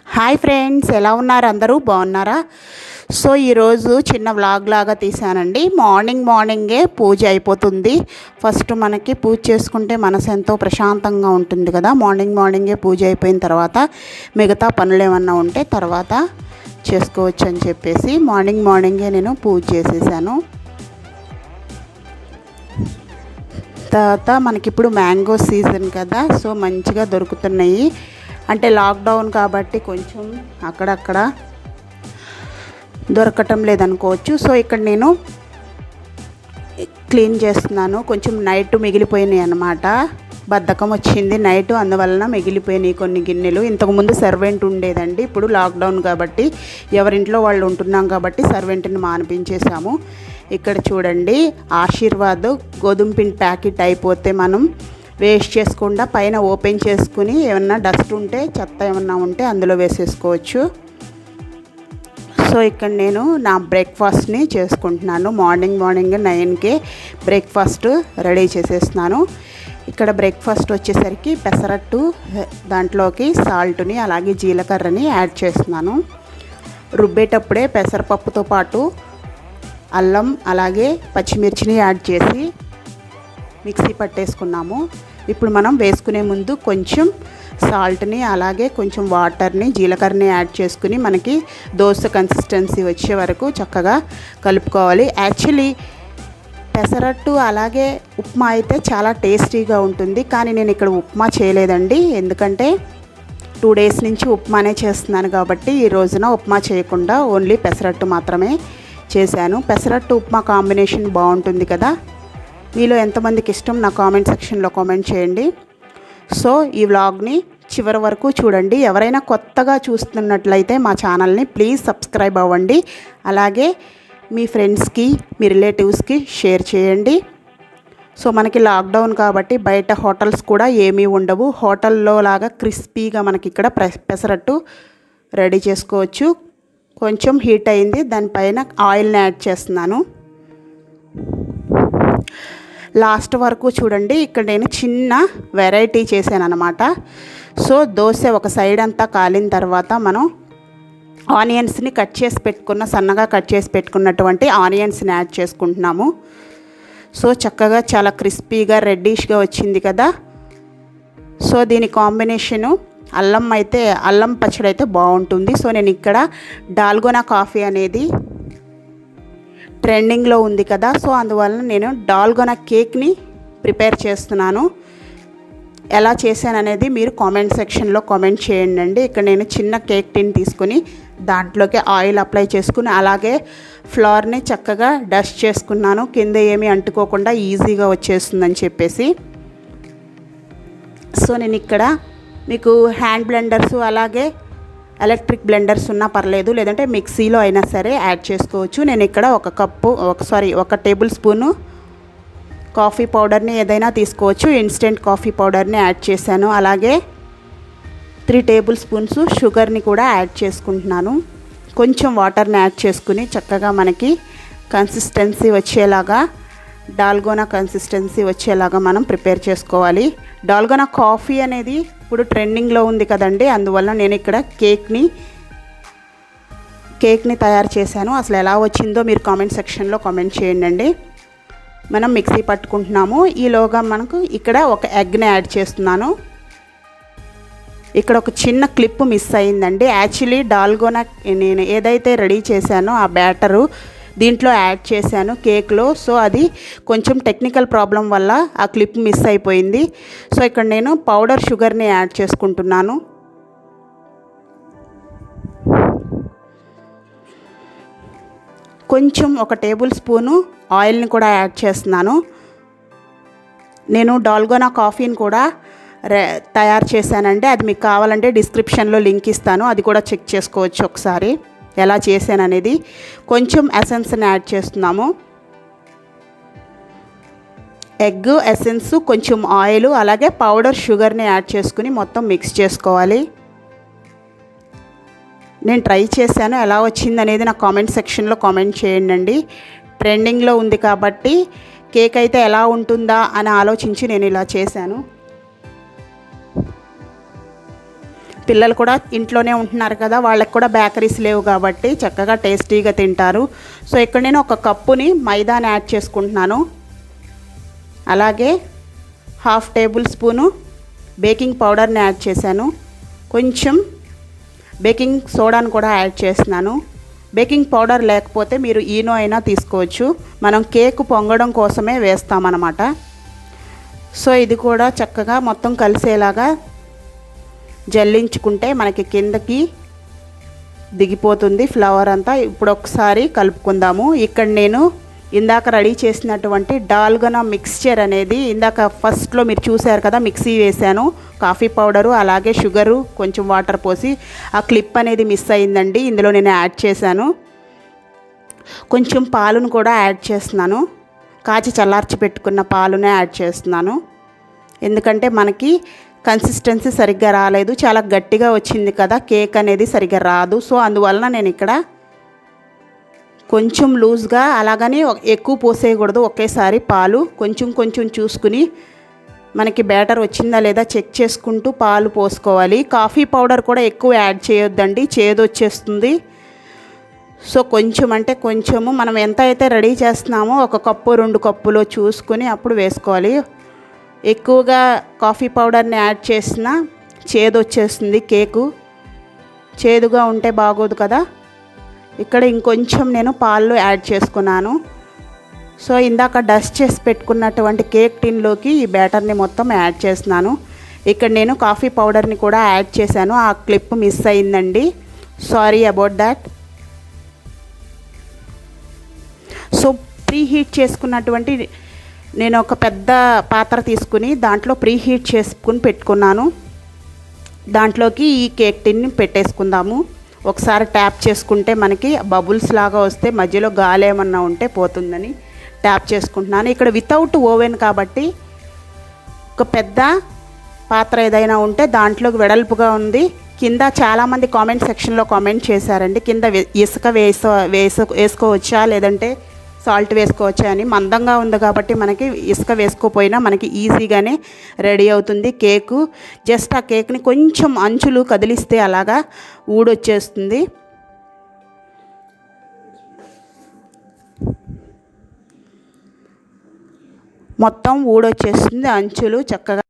Hi friends, ఎలా ఉన్నారు? అందరూ బాగున్నారా? సో ఈరోజు చిన్న వ్లాగ్ లాగా తీసానండి. మార్నింగే పూజ అయిపోతుంది. ఫస్ట్ మనకి పూజ చేసుకుంటే మనసు ఎంతో ప్రశాంతంగా ఉంటుంది కదా. మార్నింగే పూజ అయిపోయిన తర్వాత మిగతా పనులు ఏమన్నా ఉంటే తర్వాత చేసుకోవచ్చు అని చెప్పేసి మార్నింగే నేను పూజ చేసేసాను. తర్వాత మనకిప్పుడు మ్యాంగో సీజన్ కదా, సో మంచిగా దొరుకుతున్నాయి. అంటే లాక్డౌన్ కాబట్టి కొంచెం అక్కడక్కడ దొరకటం లేదనుకోవచ్చు. సో ఇక్కడ నేను క్లీన్ చేస్తున్నాను. కొంచెం నైట్ మిగిలిపోయినాయి అన్నమాట. బద్ధకం వచ్చింది నైట్, అందువలన మిగిలిపోయినాయి కొన్ని గిన్నెలు. ఇంతకుముందు సర్వెంట్ ఉండేదండి. ఇప్పుడు లాక్డౌన్ కాబట్టి ఎవరింట్లో వాళ్ళు ఉంటున్నాం కాబట్టి సర్వెంట్ని మానిపించేసాము. ఇక్కడ చూడండి, ఆశీర్వాద్ గోధుమ పిండి ప్యాకెట్ అయిపోతే మనం వేస్ట్ చేసుకుండా పైన ఓపెన్ చేసుకుని ఏమన్నా డస్ట్ ఉంటే చెత్త ఏమన్నా ఉంటే అందులో వేసేసుకోవచ్చు. సో ఇక్కడ నేను నా బ్రేక్ఫాస్ట్ని చేసుకుంటున్నాను. మార్నింగ్ 9కే బ్రేక్ఫాస్ట్ రెడీ చేసేస్తున్నాను. ఇక్కడ బ్రేక్ఫాస్ట్ వచ్చేసరికి పెసరట్టు, దాంట్లోకి సాల్ట్ని అలాగే జీలకర్రని యాడ్ చేస్తున్నాను. రుబ్బేటప్పుడే పెసరపప్పుతో పాటు అల్లం అలాగే పచ్చిమిర్చిని యాడ్ చేసి మిక్సీ పట్టేసుకున్నాము. ఇప్పుడు మనం వేసుకునే ముందు కొంచెం సాల్ట్ని అలాగే కొంచెం వాటర్ని జీలకర్రని యాడ్ చేసుకుని మనకి దోశ కన్సిస్టెన్సీ వచ్చే వరకు చక్కగా కలుపుకోవాలి. యాక్చువల్లీ పెసరట్టు అలాగే ఉప్మా అయితే చాలా టేస్టీగా ఉంటుంది, కానీ నేను ఇక్కడ ఉప్మా చేయలేదండి. ఎందుకంటే 2 డేస్ నుంచి ఉప్మానే చేస్తున్నాను కాబట్టి ఈ రోజున ఉప్మా చేయకుండా ఓన్లీ పెసరట్టు మాత్రమే చేశాను. పెసరట్టు ఉప్మా కాంబినేషన్ బాగుంటుంది కదా. మీలో ఎంతమందికి ఇష్టం నా కామెంట్ సెక్షన్లో కామెంట్ చేయండి. సో ఈ వ్లాగ్ని చివరి వరకు చూడండి. ఎవరైనా కొత్తగా చూస్తున్నట్లయితే మా ఛానల్ని ప్లీజ్ సబ్స్క్రైబ్ అవ్వండి. అలాగే మీ ఫ్రెండ్స్కి మీ రిలేటివ్స్కి షేర్ చేయండి. సో మనకి లాక్డౌన్ కాబట్టి బయట హోటల్స్ కూడా ఏమీ ఉండవు. హోటల్లో లాగా క్రిస్పీగా మనకి ఇక్కడ పెసరట్టు రెడీ చేసుకోవచ్చు. కొంచెం హీట్ అయింది, దానిపైన ఆయిల్ని యాడ్ చేస్తున్నాను. లాస్ట్ వరకు చూడండి. ఇక్కడ నేను చిన్న వెరైటీ చేశాను అనమాట. సో దోశ ఒక సైడ్ అంతా కాలిన తర్వాత మనం ఆనియన్స్ని సన్నగా కట్ చేసి పెట్టుకున్నటువంటి ఆనియన్స్ని యాడ్ చేసుకుంటున్నాము. సో చక్కగా చాలా క్రిస్పీగా రెడ్డిష్గా వచ్చింది కదా. సో దీని కాంబినేషను అల్లం పచ్చడి అయితే బాగుంటుంది. సో నేను ఇక్కడ డాల్గోనా కాఫీ అనేది ట్రెండింగ్లో ఉంది కదా, సో అందువలన నేను డాల్గోనా కేక్ని ప్రిపేర్ చేస్తున్నాను. ఎలా చేశాననేది మీరు కామెంట్ సెక్షన్లో కామెంట్ చేయండి. ఇక్కడ నేను చిన్న కేక్ టిన్ తీసుకుని దాంట్లోకి ఆయిల్ అప్లై చేసుకుని అలాగే ఫ్లవర్ని చక్కగా డస్ట్ చేసుకున్నాను, కింద ఏమీ అంటుకోకుండా ఈజీగా వచ్చేస్తుందని చెప్పేసి. సో నేను ఇక్కడ మీకు హ్యాండ్ బ్లెండర్స్ అలాగే ఎలక్ట్రిక్ బ్లెండర్స్ ఉన్నా పర్లేదు, లేదంటే మిక్సీలో అయినా సరే యాడ్ చేసుకోవచ్చు. నేను ఇక్కడ ఒక టేబుల్ స్పూను కాఫీ పౌడర్ని ఏదైనా తీసుకోవచ్చు, ఇన్స్టెంట్ కాఫీ పౌడర్ని యాడ్ చేశాను. అలాగే 3 టేబుల్ స్పూన్స్ షుగర్ని కూడా యాడ్ చేసుకుంటున్నాను. కొంచెం వాటర్ని యాడ్ చేసుకుని చక్కగా మనకి కన్సిస్టెన్సీ వచ్చేలాగా డాల్గోనా కన్సిస్టెన్సీ వచ్చేలాగా మనం ప్రిపేర్ చేసుకోవాలి. డాల్గోనా కాఫీ అనేది ఇప్పుడు ట్రెండింగ్లో ఉంది కదండి, అందువల్ల నేను ఇక్కడ కేక్ని తయారు చేశాను. అసలు ఎలా వచ్చిందో మీరు కామెంట్ సెక్షన్లో కామెంట్ చేయండి. మనం మిక్సీ పట్టుకుంటున్నాము. ఈలోగా మనకు ఇక్కడ ఒక ఎగ్ని యాడ్ చేస్తున్నాను. ఇక్కడ ఒక చిన్న క్లిప్ మిస్ అయిందండి. యాక్చువల్లీ డాల్గోనా నేను ఏదైతే రెడీ చేశానో ఆ బ్యాటరు దీంట్లో యాడ్ చేశాను కేక్లో. సో అది కొంచెం టెక్నికల్ ప్రాబ్లం వల్ల ఆ క్లిప్ మిస్ అయిపోయింది. సో ఇక్కడ నేను పౌడర్ షుగర్ని యాడ్ చేసుకుంటున్నాను. కొంచెం ఒక టేబుల్ స్పూను ఆయిల్ని కూడా యాడ్ చేస్తున్నాను. నేను డాల్గోనా కాఫీని కూడా తయారు చేశానండి. అది మీకు కావాలంటే డిస్క్రిప్షన్లో లింక్ ఇస్తాను, అది కూడా చెక్ చేసుకోవచ్చు ఒకసారి ఎలా చేశాననేది. కొంచెం ఎసెన్స్ని యాడ్ చేస్తున్నాము. ఎగ్ ఎసెన్స్, కొంచెం ఆయిల్ అలాగే పౌడర్ షుగర్ని యాడ్ చేసుకుని మొత్తం మిక్స్ చేసుకోవాలి. నేను ట్రై చేశాను, ఎలా వచ్చింది అనేది నా కామెంట్ సెక్షన్లో కామెంట్ చేయండి. ట్రెండింగ్లో ఉంది కాబట్టి కేక్ అయితే ఎలా ఉంటుందా అని ఆలోచించి నేను ఇలా చేశాను. పిల్లలు కూడా ఇంట్లోనే ఉంటున్నారు కదా, వాళ్ళకి కూడా బేకరీస్ లేవు కాబట్టి చక్కగా టేస్టీగా తింటారు. సో ఇక్కడ నేను ఒక కప్పుని మైదాని యాడ్ చేసుకుంటున్నాను. అలాగే 1/2 టేబుల్ స్పూను బేకింగ్ పౌడర్ని యాడ్ చేశాను. కొంచెం బేకింగ్ సోడాను కూడా యాడ్ చేస్తున్నాను. బేకింగ్ పౌడర్ లేకపోతే మీరు ఈనో అయినా తీసుకోవచ్చు. మనం కేక్ పొంగడం కోసమే వేస్తామన్నమాట. సో ఇది కూడా చక్కగా మొత్తం కలిసేలాగా జల్లించుకుంటే మనకి కిందకి దిగిపోతుంది ఫ్లవర్ అంతా. ఇప్పుడు ఒకసారి కలుపుకుందాము. ఇక్కడ నేను ఇందాక రెడీ చేసినటువంటి డాల్గనా మిక్స్చర్ అనేది ఇందాక ఫస్ట్లో మీరు చూశారు కదా, మిక్సీ వేశాను. కాఫీ పౌడరు అలాగే షుగరు కొంచెం వాటర్ పోసి, ఆ క్లిప్ అనేది మిస్ అయిందండి, ఇందులో నేను యాడ్ చేశాను. కొంచెం పాలును కూడా యాడ్ చేస్తున్నాను. కాచి చల్లార్చి పెట్టుకున్న పాలునే యాడ్ చేస్తున్నాను. ఎందుకంటే మనకి కన్సిస్టెన్సీ సరిగ్గా రాలేదు, చాలా గట్టిగా వచ్చింది కదా, కేక్ అనేది సరిగ్గా రాదు. సో అందువలన నేను ఇక్కడ కొంచెం లూజ్గా, అలాగని ఎక్కువ పోసేయకూడదు ఒకేసారి పాలు. కొంచెం కొంచెం చూసుకుని మనకి బ్యాటర్ వచ్చిందా లేదా చెక్ చేసుకుంటూ పాలు పోసుకోవాలి. కాఫీ పౌడర్ కూడా ఎక్కువ యాడ్ చేయొద్దండి, చేదు వచ్చేస్తుంది. సో కొంచెం అంటే కొంచెము, మనం ఎంత అయితే రెడీ చేస్తున్నామో 1 కప్పు 2 కప్పులో చూసుకొని అప్పుడు వేసుకోవాలి. ఎక్కువగా కాఫీ పౌడర్ని యాడ్ చేసిన చేదు వచ్చేస్తుంది, కేకు చేదుగా ఉంటే బాగోదు కదా. ఇక్కడ ఇంకొంచెం నేను పాలు యాడ్ చేసుకున్నాను. సో ఇందాక డస్ట్ చేసి పెట్టుకున్నటువంటి కేక్ టిన్లోకి ఈ బ్యాటర్ని మొత్తం యాడ్ చేస్తున్నాను. ఇక్కడ నేను కాఫీ పౌడర్ని కూడా యాడ్ చేశాను, ఆ క్లిప్ మిస్ అయిందండి, sorry about that. So pre heat చేసుకున్నటువంటి నేను ఒక పెద్ద పాత్ర తీసుకుని దాంట్లో ప్రీ హీట్ చేసుకుని పెట్టుకున్నాను. దాంట్లోకి ఈ కేక్ టిన్ని పెట్టేసుకుందాము. ఒకసారి ట్యాప్ చేసుకుంటే మనకి బబుల్స్ లాగా వస్తే మధ్యలో గాలి ఏమన్నా ఉంటే పోతుందని ట్యాప్ చేసుకుంటున్నాను. ఇక్కడ వితౌట్ ఓవెన్ కాబట్టి ఒక పెద్ద పాత్ర ఏదైనా ఉంటే దాంట్లోకి వెడల్పుగా ఉంది. కింద చాలామంది కామెంట్ సెక్షన్లో కామెంట్ చేశారండి, కింద ఇసుక వేసుకోవచ్చా లేదంటే సాల్ట్ వేసుకోవచ్చా అని. మందంగా ఉంది కాబట్టి మనకి ఇసుక వేసుకోపోయినా మనకి ఈజీగానే రెడీ అవుతుంది కేకు. జస్ట్ ఆ కేక్ని కొంచెం అంచులు కదిలిస్తే అలాగా ఊడొచ్చేస్తుంది. మొత్తం ఊడొచ్చేస్తుంది అంచులు చక్కగా.